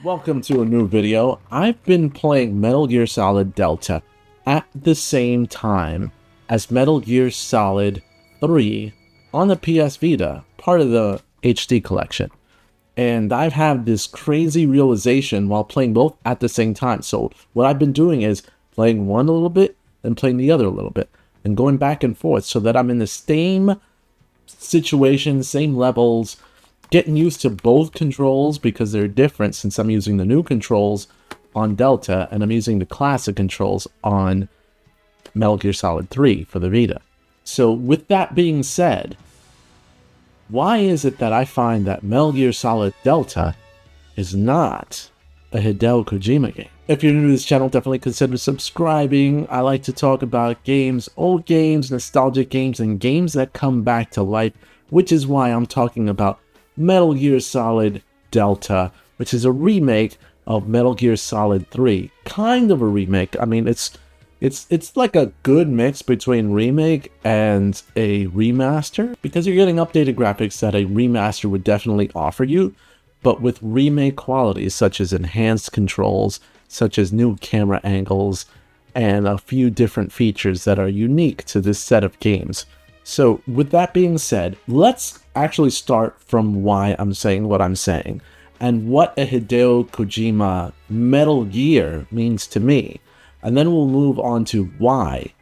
Welcome to a new video. I've been playing Metal Gear Solid Delta at the same time as Metal Gear Solid 3 on the PS Vita, part of the HD collection. And I've had this crazy realization while playing both at the same time. So what I've been doing is playing one a little bit and playing the other a little bit and going back and forth so that I'm in the same situation, same levels, getting used to both controls because they're different since I'm using the new controls on Delta and I'm using the classic controls on Metal Gear Solid 3 for the Vita. So with that being said, why is it that I find that Metal Gear Solid Delta is not a Hideo Kojima game? If you're new to this channel, definitely consider subscribing. I like to talk about games, old games, nostalgic games, and games that come back to life, which is why I'm talking about Metal Gear Solid Delta, which is a remake of Metal Gear Solid 3. Kind of a remake. I mean, it's like a good mix between remake and a remaster, because you're getting updated graphics that a remaster would definitely offer you, but with remake qualities such as enhanced controls, such as new camera angles, and a few different features that are unique to this set of games. So with that being said, let's actually start from why I'm saying what I'm saying and what a Hideo Kojima Metal Gear means to me. And then we'll move on to why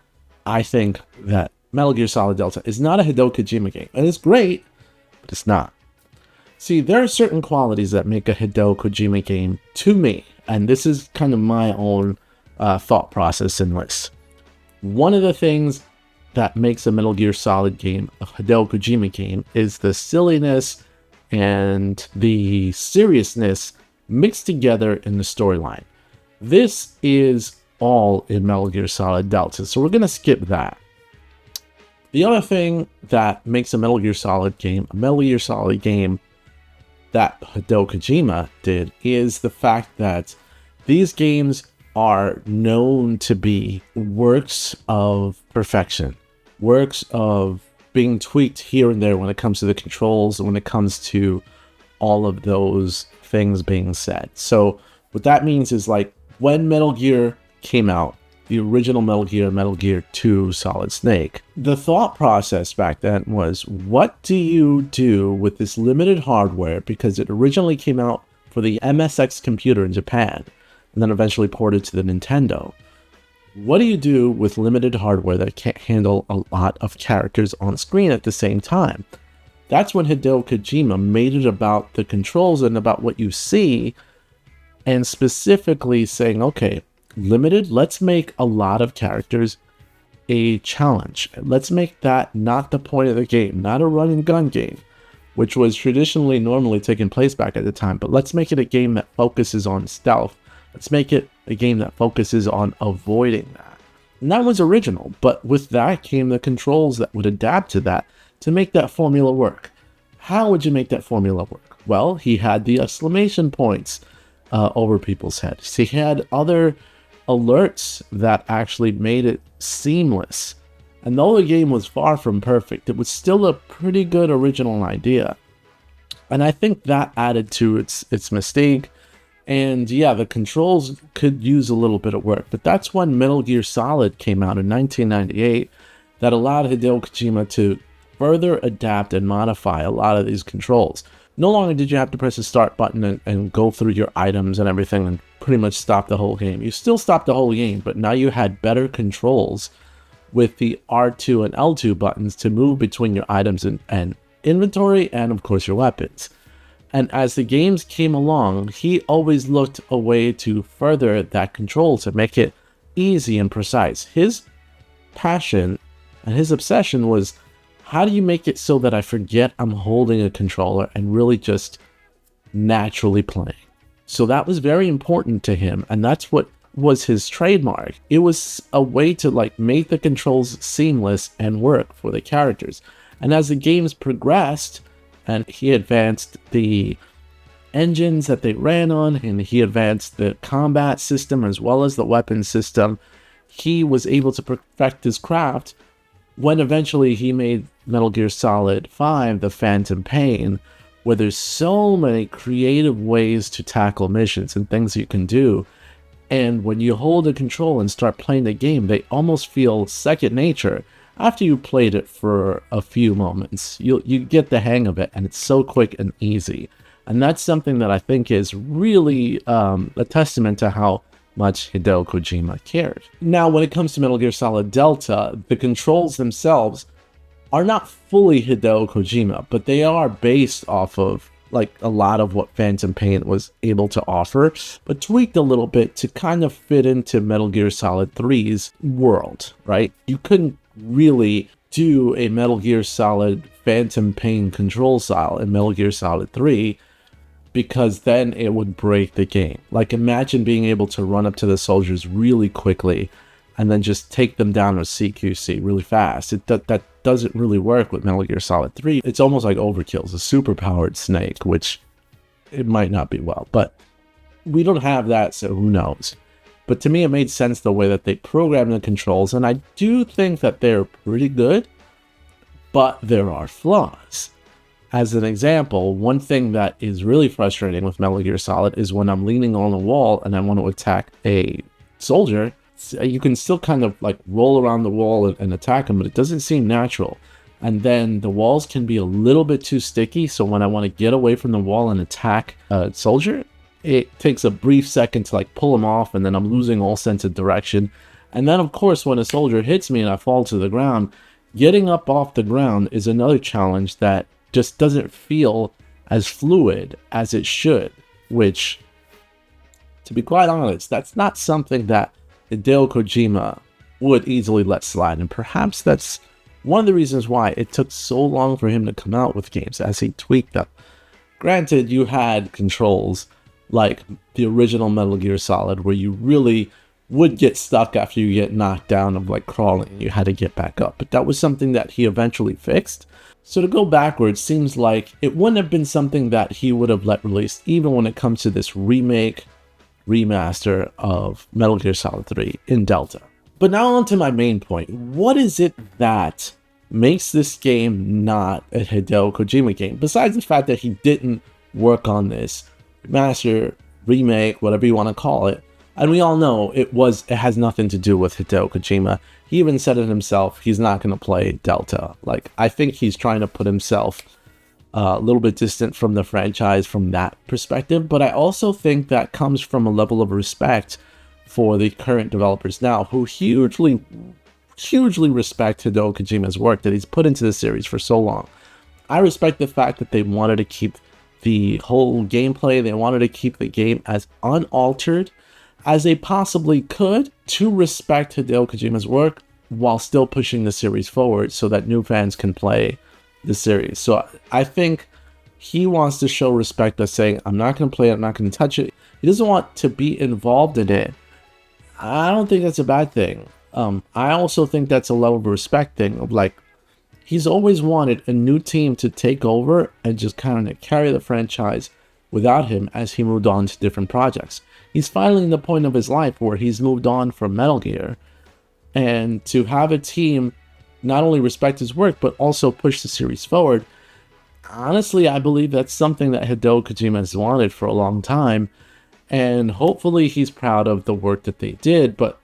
I think that Metal Gear Solid Delta is not a Hideo Kojima game. And it's great, but it's not. See, there are certain qualities that make a Hideo Kojima game to me, and this is kind of my own thought process in this. One of the things that makes a Metal Gear Solid game a Hideo Kojima game is the silliness and the seriousness mixed together in the storyline. This is all in Metal Gear Solid Delta, so we're going to skip that. The other thing that makes a Metal Gear Solid game a Metal Gear Solid game that Hideo Kojima did is the fact that these games are known to be works of perfection, works of being tweaked here and there when it comes to the controls and when it comes to all of those things being said. So what that means is, like, when Metal Gear came out, the original Metal Gear 2 Solid Snake, the thought process back then was, what do you do with this limited hardware? Because it originally came out for the MSX computer in Japan and then eventually ported to the Nintendo. What do you do with limited hardware that can't handle a lot of characters on screen at the same time? That's when Hideo Kojima made it about the controls and about what you see, and specifically saying, okay, limited, let's make a lot of characters a challenge. Let's make that not the point of the game, not a run and gun game, which was traditionally normally taking place back at the time, but let's make it a game that focuses on stealth. Let's make it a game that focuses on avoiding that. And that was original, but with that came the controls that would adapt to that to make that formula work. How would you make that formula work? Well, he had the exclamation points over people's heads. He had other alerts that actually made it seamless. And though the game was far from perfect, it was still a pretty good original idea. And I think that added to its mystique. And yeah, the controls could use a little bit of work, but that's when Metal Gear Solid came out in 1998 that allowed Hideo Kojima to further adapt and modify a lot of these controls. No longer did you have to press the start button and go through your items and everything and pretty much stop the whole game. You still stopped the whole game, but now you had better controls with the R2 and L2 buttons to move between your items and inventory and, of course, your weapons. And as the games came along, he always looked a way to further that control to make it easy and precise. His passion and his obsession was, how do you make it so that I forget I'm holding a controller and really just naturally playing? So that was very important to him, and that's what was his trademark. It was a way to, like, make the controls seamless and work for the characters. And as the games progressed, and he advanced the engines that they ran on, and he advanced the combat system as well as the weapon system, he was able to perfect his craft when eventually he made Metal Gear Solid 5, The Phantom Pain, where there's so many creative ways to tackle missions and things you can do. And when you hold the control and start playing the game, they almost feel second nature. After you played it for a few moments, you get the hang of it, and it's so quick and easy. And that's something that I think is really a testament to how much Hideo Kojima cared. Now, when it comes to Metal Gear Solid Delta, the controls themselves are not fully Hideo Kojima, but they are based off of like a lot of what Phantom Pain was able to offer, but tweaked a little bit to kind of fit into Metal Gear Solid 3's world, right? You couldn't really do a Metal Gear Solid Phantom Pain control style in Metal Gear Solid 3 because then it would break the game. Like, imagine being able to run up to the soldiers really quickly and then just take them down with CQC really fast. That doesn't really work with Metal Gear Solid 3. It's almost like overkill. It's a super-powered Snake, which it might not be well, but we don't have that, so who knows. But to me, it made sense the way that they programmed the controls, and I do think that they're pretty good, but there are flaws. As an example, one thing that is really frustrating with Metal Gear Solid is when I'm leaning on a wall and I want to attack a soldier, you can still kind of like roll around the wall and attack them, but it doesn't seem natural. And then the walls can be a little bit too sticky, so when I want to get away from the wall and attack a soldier, it takes a brief second to like pull them off, and then I'm losing all sense of direction. And then of course when a soldier hits me and I fall to the ground, getting up off the ground is another challenge that just doesn't feel as fluid as it should, which, to be quite honest, that's not something that Hideo Kojima would easily let slide, and perhaps that's one of the reasons why it took so long for him to come out with games, as he tweaked them. Granted, you had controls like the original Metal Gear Solid, where you really would get stuck after you get knocked down of like crawling, and you had to get back up, but that was something that he eventually fixed. So to go backwards seems like it wouldn't have been something that he would have let release, even when it comes to this remake, remaster of Metal Gear Solid 3 in Delta. But now on to my main point. What is it that makes this game not a Hideo Kojima game, besides the fact that he didn't work on this remaster, remake, whatever you want to call it? And we all know it has nothing to do with Hideo Kojima. He even said it himself, he's not going to play Delta. Like, I think he's trying to put himself a little bit distant from the franchise from that perspective, but I also think that comes from a level of respect for the current developers now, who hugely respect Hideo Kojima's work that he's put into the series for so long. I respect the fact that they wanted to keep the whole gameplay, they wanted to keep the game as unaltered as they possibly could to respect Hideo Kojima's work while still pushing the series forward so that new fans can play the series. So I think he wants to show respect by saying, I'm not going to play it, I'm not going to touch it. He doesn't want to be involved in it. I don't think that's a bad thing. I also think that's a level of respect thing of like, he's always wanted a new team to take over and just kind of carry the franchise without him as he moved on to different projects. He's finally in the point of his life where he's moved on from Metal Gear, and to have a team not only respect his work but also push the series forward, honestly, I believe that's something that Hideo Kojima has wanted for a long time, and hopefully he's proud of the work that they did. But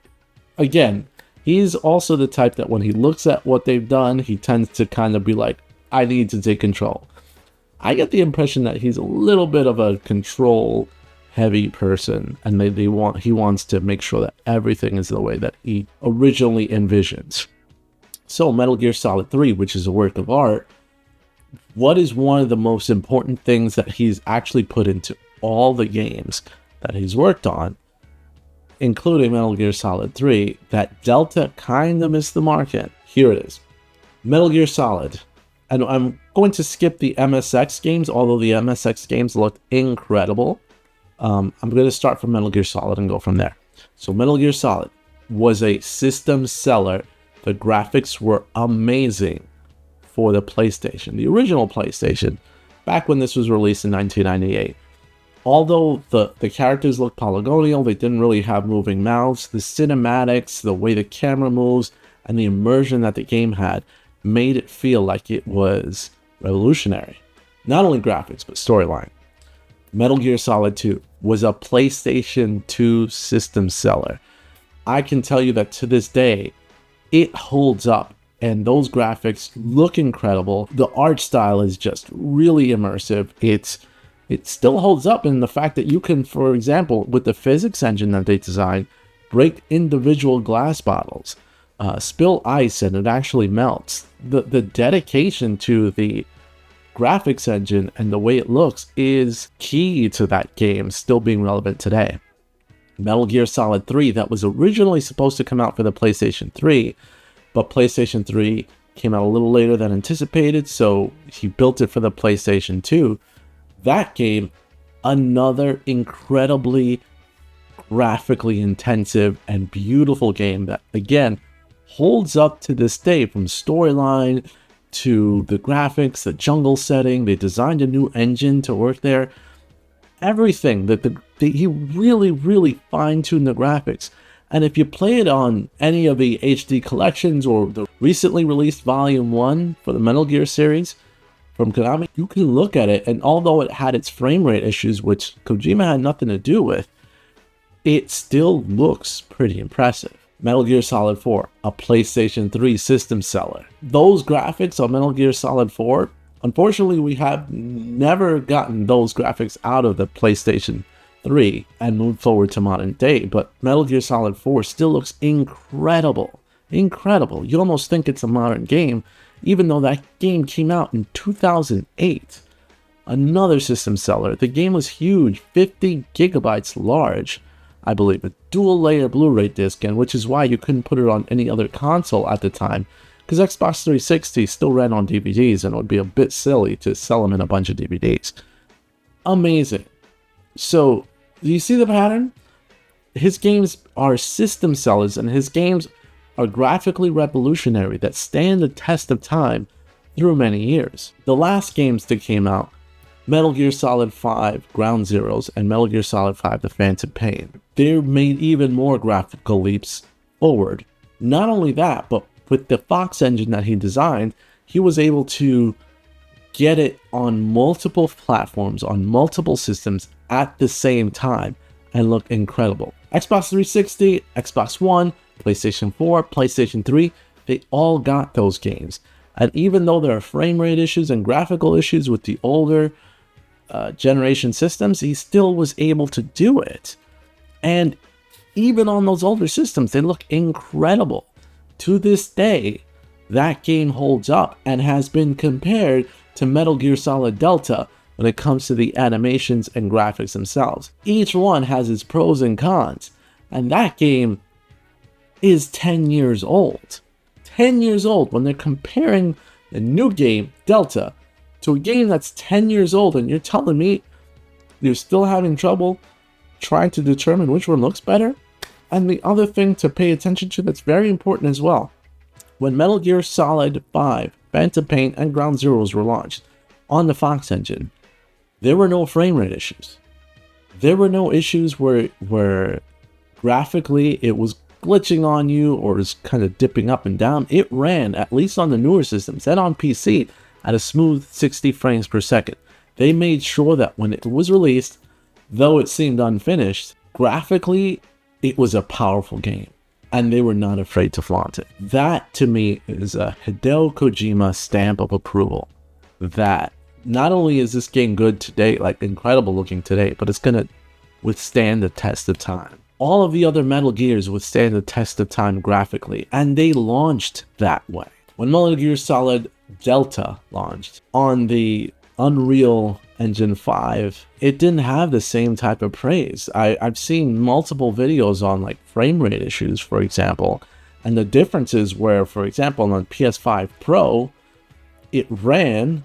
again, he's also the type that when he looks at what they've done, he tends to kind of be like, I need to take control. I get the impression that he's a little bit of a control heavy person, and he wants to make sure that everything is the way that he originally envisioned. So Metal Gear Solid 3, which is a work of art, what is one of the most important things that he's actually put into all the games that he's worked on, including Metal Gear Solid 3, that Delta kind of missed the mark in? Here it is. Metal Gear Solid. And I'm going to skip the MSX games, although the MSX games looked incredible. I'm going to start from Metal Gear Solid and go from there. So Metal Gear Solid was a system seller. The graphics were amazing for the PlayStation, the original PlayStation, back when this was released in 1998. Although the characters looked polygonal, they didn't really have moving mouths, the cinematics, the way the camera moves, and the immersion that the game had made it feel like it was revolutionary. Not only graphics, but storyline. Metal Gear Solid 2 was a PlayStation 2 system seller. I can tell you that to this day, it holds up, and those graphics look incredible. The art style is just really immersive. It still holds up in the fact that you can, for example, with the physics engine that they designed, break individual glass bottles, spill ice, and it actually melts. The dedication to the graphics engine and the way it looks is key to that game still being relevant today. Metal Gear Solid 3, that was originally supposed to come out for the PlayStation 3, but PlayStation 3 came out a little later than anticipated, so he built it for the PlayStation 2. That game, another incredibly graphically intensive and beautiful game that, again, holds up to this day, from storyline to the graphics, the jungle setting. They designed a new engine to work there. Everything that he really fine-tuned the graphics. And if you play it on any of the HD collections or the recently released Volume 1 for the Metal Gear series from Konami, you can look at it, and although it had its frame rate issues, which Kojima had nothing to do with, it still looks pretty impressive. Metal Gear Solid 4, a PlayStation 3 system seller. Those graphics on Metal Gear Solid 4, unfortunately, we have never gotten those graphics out of the PlayStation 3 and moved forward to modern day, but Metal Gear Solid 4 still looks incredible. Incredible. You almost think it's a modern game, even though that game came out in 2008. Another system seller. The game was huge, 50 gigabytes large, I believe, a dual-layer Blu-ray disc, and which is why you couldn't put it on any other console at the time, because Xbox 360 still ran on DVDs, and it would be a bit silly to sell them in a bunch of DVDs. Amazing. So, do you see the pattern? His games are system sellers, and his games are graphically revolutionary that stand the test of time through many years. The last games that came out, Metal Gear Solid 5 Ground Zeroes and Metal Gear Solid 5 The Phantom Pain, they made even more graphical leaps forward. Not only that, but with the Fox engine that he designed, he was able to get it on multiple platforms, on multiple systems at the same time, and look incredible. Xbox 360, Xbox One, PlayStation 4, PlayStation 3, they all got those games. And even though there are frame rate issues and graphical issues with the older generation systems, he still was able to do it. And even on those older systems, they look incredible. To this day, that game holds up and has been compared to Metal Gear Solid Delta when it comes to the animations and graphics themselves. Each one has its pros and cons, and that game is 10 years old. 10 years old when they're comparing the new game, Delta, to a game that's 10 years old, and you're telling me you're still having trouble trying to determine which one looks better? And the other thing to pay attention to that's very important as well, when Metal Gear Solid 5, Phantom Pain, and Ground Zeroes were launched on the Fox engine, there were no frame rate issues. There were no issues where graphically it was glitching on you or was kind of dipping up and down. It ran, at least on the newer systems and on PC, at a smooth 60 frames per second. They made sure that when it was released, though it seemed unfinished, graphically it was a powerful game, and they were not afraid to flaunt it. That, to me, is a Hideo Kojima stamp of approval. That not only is this game good today, like incredible looking today, but it's gonna withstand the test of time. All of the other Metal Gears withstand the test of time graphically, and they launched that way. When Metal Gear Solid Delta launched on the Unreal Engine 5, it didn't have the same type of praise. I've seen multiple videos on like frame rate issues, for example, and the differences where, for example, on PS5 Pro, it ran,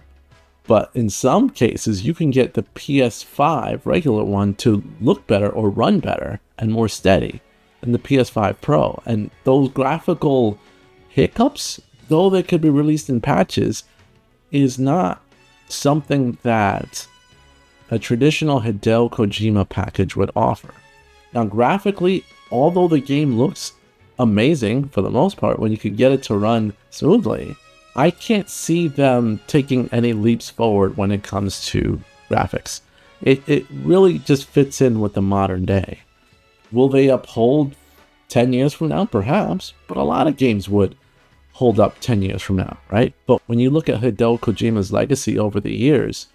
but in some cases you can get the PS5 regular one to look better or run better and more steady than the PS5 Pro. And those graphical hiccups, though they could be released in patches, is not something that a traditional Hideo Kojima package would offer. Now, graphically, although the game looks amazing for the most part when you could get it to run smoothly, I can't see them taking any leaps forward when it comes to graphics. It really just fits in with the modern day. Will they uphold 10 years from now? Perhaps, but a lot of games would hold up 10 years from now, right? But when you look at Hideo Kojima's legacy over the years,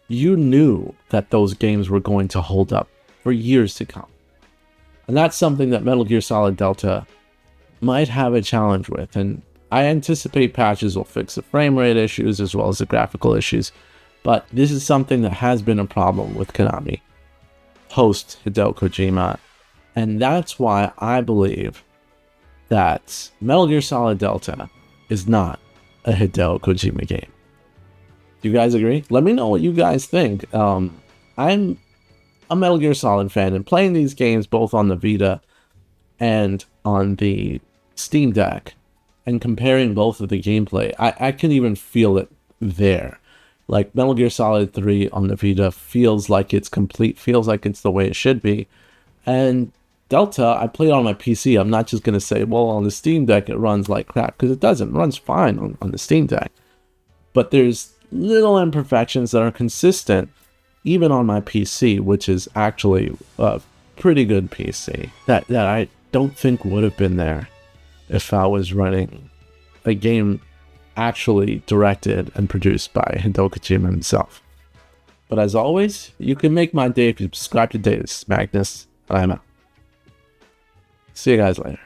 you knew that those games were going to hold up for years to come. And that's something that Metal Gear Solid Delta might have a challenge with, and I anticipate patches will fix the frame rate issues as well as the graphical issues, but this is something that has been a problem with Konami post Hideo Kojima, and that's why I believe that Metal Gear Solid Delta is not a Hideo Kojima game. Do you guys agree? Let me know what you guys think. I'm a Metal Gear Solid fan, and playing these games both on the Vita and on the Steam Deck, and comparing both of the gameplay, I can even feel it there. Like, Metal Gear Solid 3 on the Vita feels like it's complete, feels like it's the way it should be. And Delta, I played on my PC. I'm not just going to say, well, on the Steam Deck it runs like crap, because it doesn't. It runs fine on the Steam Deck. But there's little imperfections that are consistent even on my PC, which is actually a pretty good PC, that I don't think would have been there if I was running a game actually directed and produced by Hideo Kojima himself. But as always, you can make my day if you subscribe today. This is Magnus, and I'm out. See you guys later.